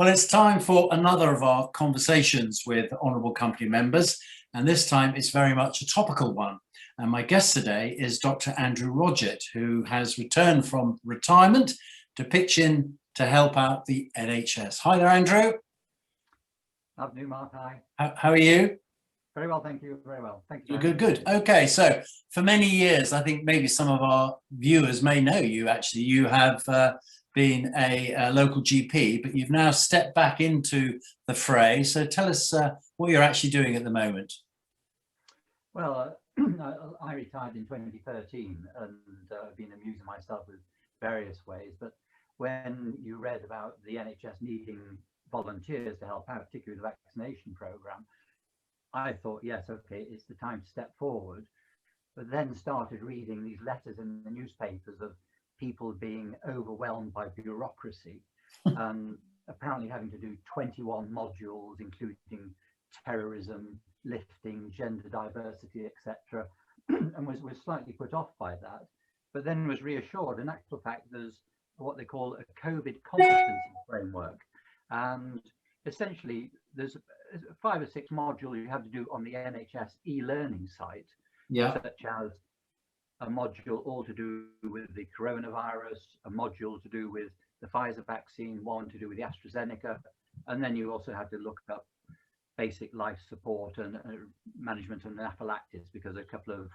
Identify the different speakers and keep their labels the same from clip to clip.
Speaker 1: Well, it's time for another of our conversations with honourable company members, and this time it's very much a topical one. And my guest today is Dr Andrew Rodgett, who has returned from retirement to pitch in to help out the NHS. Hi there, Andrew.
Speaker 2: Afternoon, Mark. Hi.
Speaker 1: How are you?
Speaker 2: Very well, thank you. Very well. Thank you.
Speaker 1: Good. Okay, so for many years, I think maybe some of our viewers may know you actually. You have been a local GP, but you've now stepped back into the fray. So tell us what you're actually doing at the moment.
Speaker 2: Well, I retired in 2013 and I've been amusing myself with various ways. But when you read about the NHS needing volunteers to help out, particularly the vaccination programme, I thought, yes, okay, it's the time to step forward. But then started reading these letters in the newspapers of people being overwhelmed by bureaucracy and apparently having to do 21 modules, including terrorism, lifting, gender diversity, etc., and was slightly put off by that, but then was reassured. In actual fact, there's what they call a COVID competency framework, and essentially there's 5 or 6 modules you have to do on the NHS e-learning site, such as a module all to do with the coronavirus, a module to do with the Pfizer vaccine, one to do with the AstraZeneca, and then you also have to look up basic life support and management of anaphylaxis, because a couple of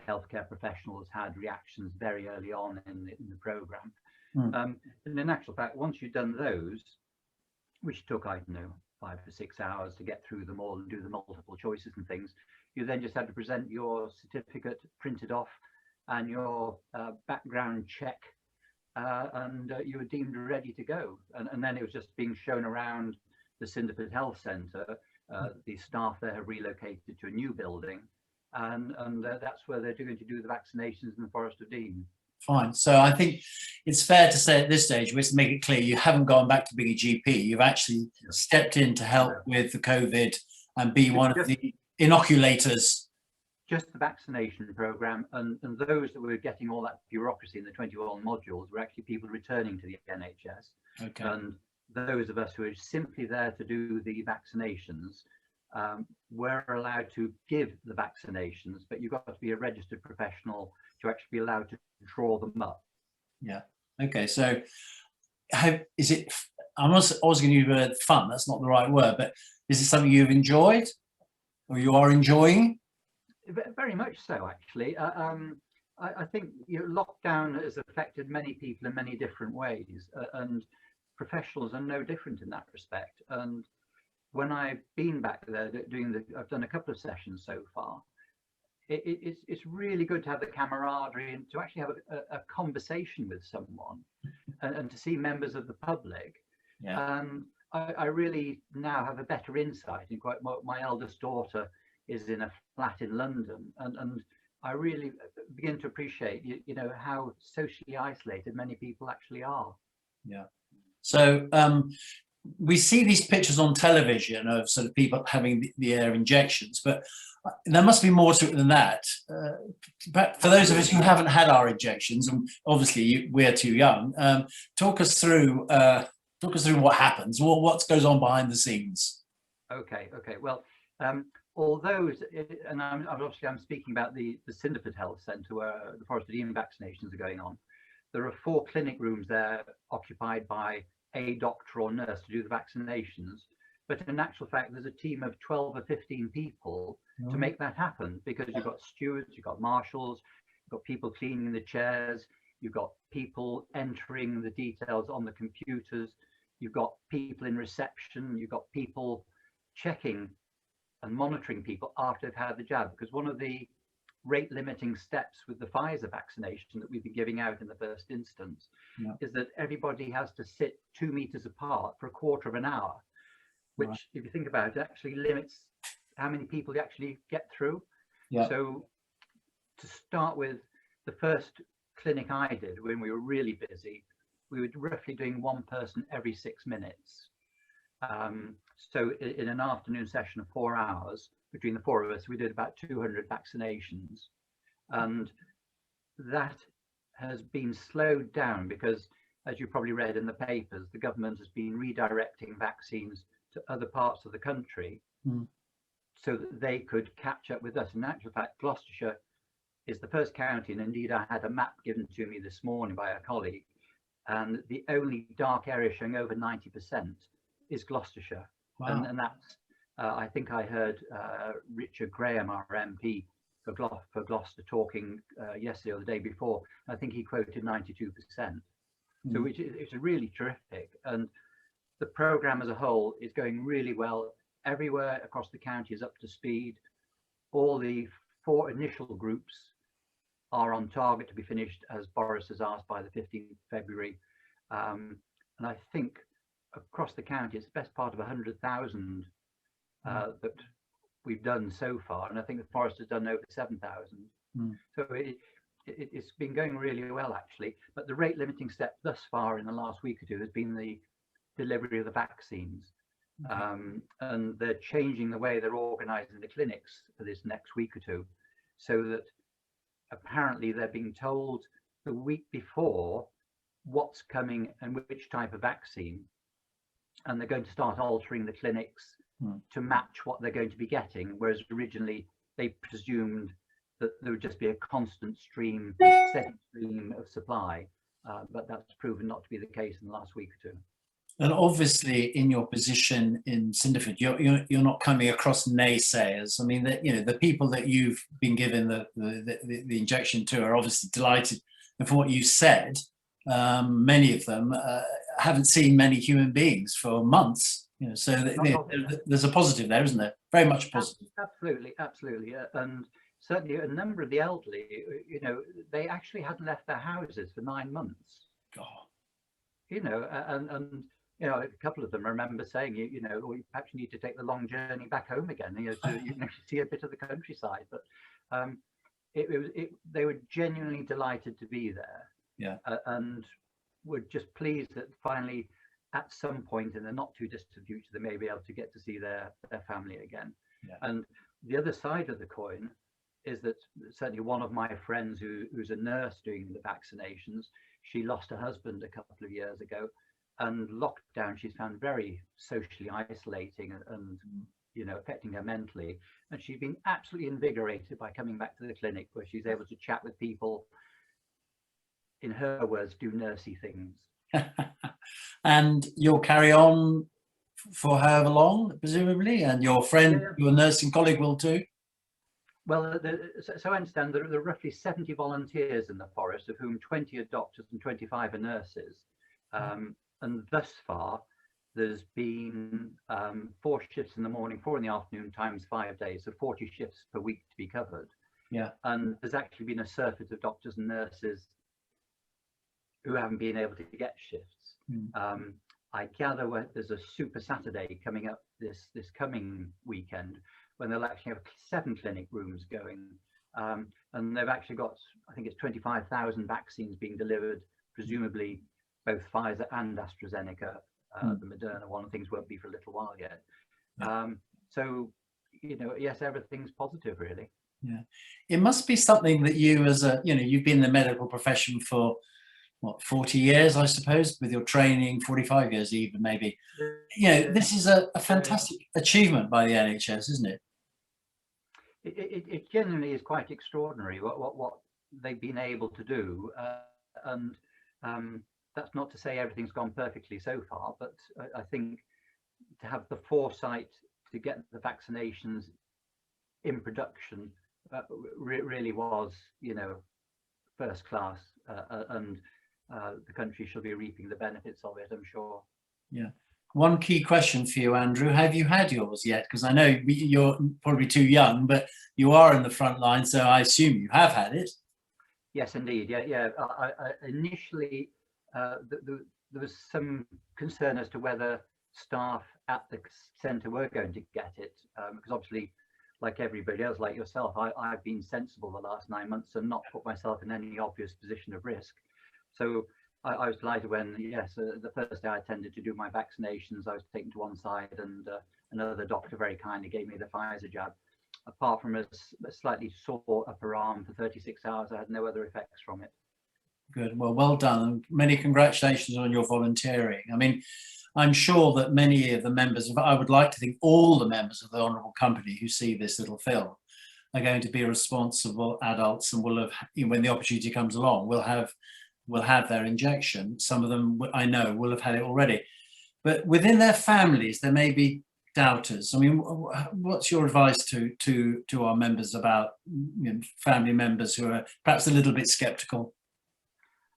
Speaker 2: healthcare professionals had reactions very early on in the program. And in actual fact, once you've done those, which took, I don't know, 5 to 6 hours to get through them all and do the multiple choices and things, you then just had to present your certificate printed off and your background check, and you were deemed ready to go. And then it was just being shown around the Syndicate Health Centre. The staff there have relocated to a new building, and that's where they're going to do the vaccinations in the Forest of Dean.
Speaker 1: Fine. So I think it's fair to say at this stage, just to make it clear, you haven't gone back to being a GP. You've actually stepped in to help with the COVID and be one of the inoculators.
Speaker 2: Just the vaccination program, and those that were getting all that bureaucracy in the 21 modules were actually people returning to the NHS.
Speaker 1: Okay.
Speaker 2: And those of us who are simply there to do the vaccinations were allowed to give the vaccinations, but you've got to be a registered professional to actually be allowed to draw them up.
Speaker 1: Yeah. Okay. So is it, I'm not always going to use the word fun, that's not the right word, but is it something you've enjoyed or you are enjoying?
Speaker 2: Very much so, actually. I think lockdown has affected many people in many different ways, and professionals are no different in that respect. And when I've been back there I've done a couple of sessions so far, it's really good to have the camaraderie and to actually have a conversation with someone and to see members of the public. I really now have a better insight in quite my eldest daughter is in a flat in London, and I really begin to appreciate how socially isolated many people actually are.
Speaker 1: Yeah. So we see these pictures on television of sort of people having the air injections, but there must be more to it than that. But for those of us who haven't had our injections, and obviously we're too young, talk us through what happens, what goes on behind the scenes.
Speaker 2: Okay. Well, although, and I'm speaking about the Syndicate Health Centre where the Forest of Dean vaccinations are going on. There are 4 clinic rooms there occupied by a doctor or nurse to do the vaccinations. But in actual fact, there's a team of 12 or 15 people to make that happen, because you've got stewards, you've got marshals, you've got people cleaning the chairs, you've got people entering the details on the computers, you've got people in reception, you've got people checking and monitoring people after they've had the jab, because one of the rate limiting steps with the Pfizer vaccination that we've been giving out in the first instance is that everybody has to sit 2 meters apart for a quarter of an hour, which if you think about it actually limits how many people you actually get through. So to start with, the first clinic I did when we were really busy, we were roughly doing 1 person every 6 minutes. So in an afternoon session of 4 hours, between the 4 of us, we did about 200 vaccinations. And that has been slowed down because as you probably read in the papers, the government has been redirecting vaccines to other parts of the country so that they could catch up with us. In actual fact, Gloucestershire is the first county, and indeed I had a map given to me this morning by a colleague, and the only dark area showing over 90% is Gloucestershire.
Speaker 1: Wow.
Speaker 2: And that's, I think I heard Richard Graham, our MP for Gloucester, talking yesterday or the day before. I think he quoted 92%. So which is, it's really terrific. And the programme as a whole is going really well. Everywhere across the county is up to speed. All the 4 initial groups are on target to be finished, as Boris has asked, by the 15th of February. And I think across the county, it's the best part of 100,000 that we've done so far. And I think the Forest has done over 7,000. So it's been going really well, actually. But the rate limiting step thus far in the last week or two has been the delivery of the vaccines. And they're changing the way they're organising the clinics for this next week or two, so that apparently they're being told the week before what's coming and which type of vaccine, and they're going to start altering the clinics to match what they're going to be getting, whereas originally they presumed that there would just be a constant stream, steady stream of supply, but that's proven not to be the case in the last week or two.
Speaker 1: And obviously, in your position in Cinderford, you're not coming across naysayers. I mean, the people that you've been given the injection to are obviously delighted. And for what you said, many of them haven't seen many human beings for months. So there's a positive there, isn't there? Very much positive.
Speaker 2: Absolutely, absolutely, and certainly a number of the elderly, they actually hadn't left their houses for 9 months.
Speaker 1: Oh.
Speaker 2: And a couple of them I remember saying, well, you perhaps need to take the long journey back home again, to see a bit of the countryside. But they were genuinely delighted to be there.
Speaker 1: Yeah.
Speaker 2: And were just pleased that finally, at some point in the not too distant future, they may be able to get to see their family again.
Speaker 1: Yeah.
Speaker 2: And the other side of the coin is that certainly one of my friends who's a nurse doing the vaccinations, she lost her husband a couple of years ago, and lockdown she's found very socially isolating and affecting her mentally. And she's been absolutely invigorated by coming back to the clinic, where she's able to chat with people, in her words, do nursey things.
Speaker 1: And you'll carry on for however long, presumably, and your friend, your nursing colleague, will too?
Speaker 2: Well, so I understand there are roughly 70 volunteers in the Forest, of whom 20 are doctors and 25 are nurses. And thus far, there's been 4 shifts in the morning, 4 in the afternoon, times 5 days, so 40 shifts per week to be covered.
Speaker 1: Yeah.
Speaker 2: And there's actually been a surfeit of doctors and nurses who haven't been able to get shifts. I gather there's a Super Saturday coming up this coming weekend, when they'll actually have 7 clinic rooms going. And they've actually got, I think it's 25,000 vaccines being delivered, presumably both Pfizer and AstraZeneca. The Moderna one, things won't be for a little while yet. So, yes, everything's positive, really.
Speaker 1: Yeah. It must be something that you, as you've been in the medical profession for, 40 years, I suppose, with your training, 45 years even, maybe. This is a fantastic achievement by the NHS, isn't it?
Speaker 2: It genuinely is quite extraordinary what they've been able to do. And that's not to say everything's gone perfectly so far, but I think to have the foresight to get the vaccinations in production really was, first class, and the country shall be reaping the benefits of it, I'm sure.
Speaker 1: Yeah. One key question for you, Andrew: have you had yours yet? Because I know you're probably too young, but you are in the front line, so I assume you have had it.
Speaker 2: Yes, indeed. Yeah. I initially, there was some concern as to whether staff at the centre were going to get it, because obviously, like everybody else, like yourself, I've been sensible the last 9 months and not put myself in any obvious position of risk. So I was delighted when, the first day I attended to do my vaccinations, I was taken to one side, and another doctor very kindly gave me the Pfizer jab. Apart from a slightly sore upper arm for 36 hours, I had no other effects from it.
Speaker 1: Good. Well done. Many congratulations on your volunteering. I mean, I'm sure that many of the members of, I would like to think all the members of the Honourable Company who see this little film are going to be responsible adults and will have, when the opportunity comes along, will have their injection. Some of them, I know, will have had it already. But within their families, there may be doubters. I mean, what's your advice to our members about, family members who are perhaps a little bit sceptical?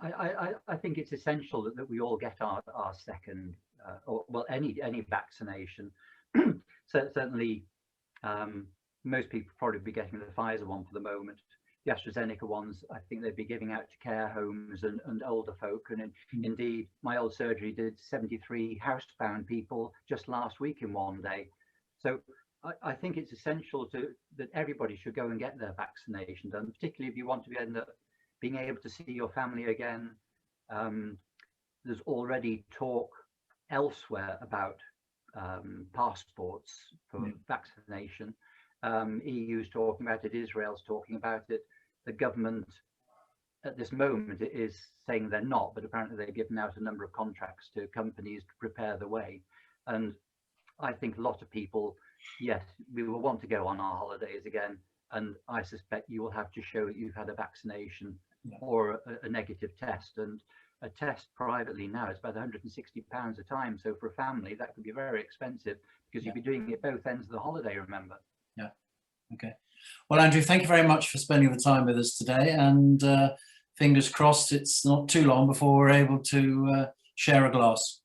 Speaker 2: I think it's essential that we all get our second, or well, any vaccination. So certainly, most people probably be getting the Pfizer one for the moment. The AstraZeneca ones, I think they'd be giving out to care homes and older folk. And indeed, my old surgery did 73 housebound people just last week in one day. So I think it's essential that everybody should go and get their vaccination done, particularly if you want to end up being able to see your family again. There's already talk elsewhere about passports for vaccination. EU's talking about it, Israel's talking about it. The government at this moment is saying they're not, but apparently they've given out a number of contracts to companies to prepare the way. And I think a lot of people, yes, we will want to go on our holidays again. And I suspect you will have to show that you've had a vaccination or a negative test. And a test privately now is about £160 a time. So for a family, that could be very expensive because you'd be doing it both ends of the holiday, remember.
Speaker 1: Yeah. Okay. Well, Andrew, thank you very much for spending the time with us today. And fingers crossed it's not too long before we're able to share a glass.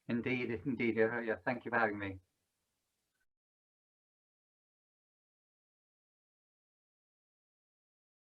Speaker 2: Indeed, indeed. Yeah, thank you for having me.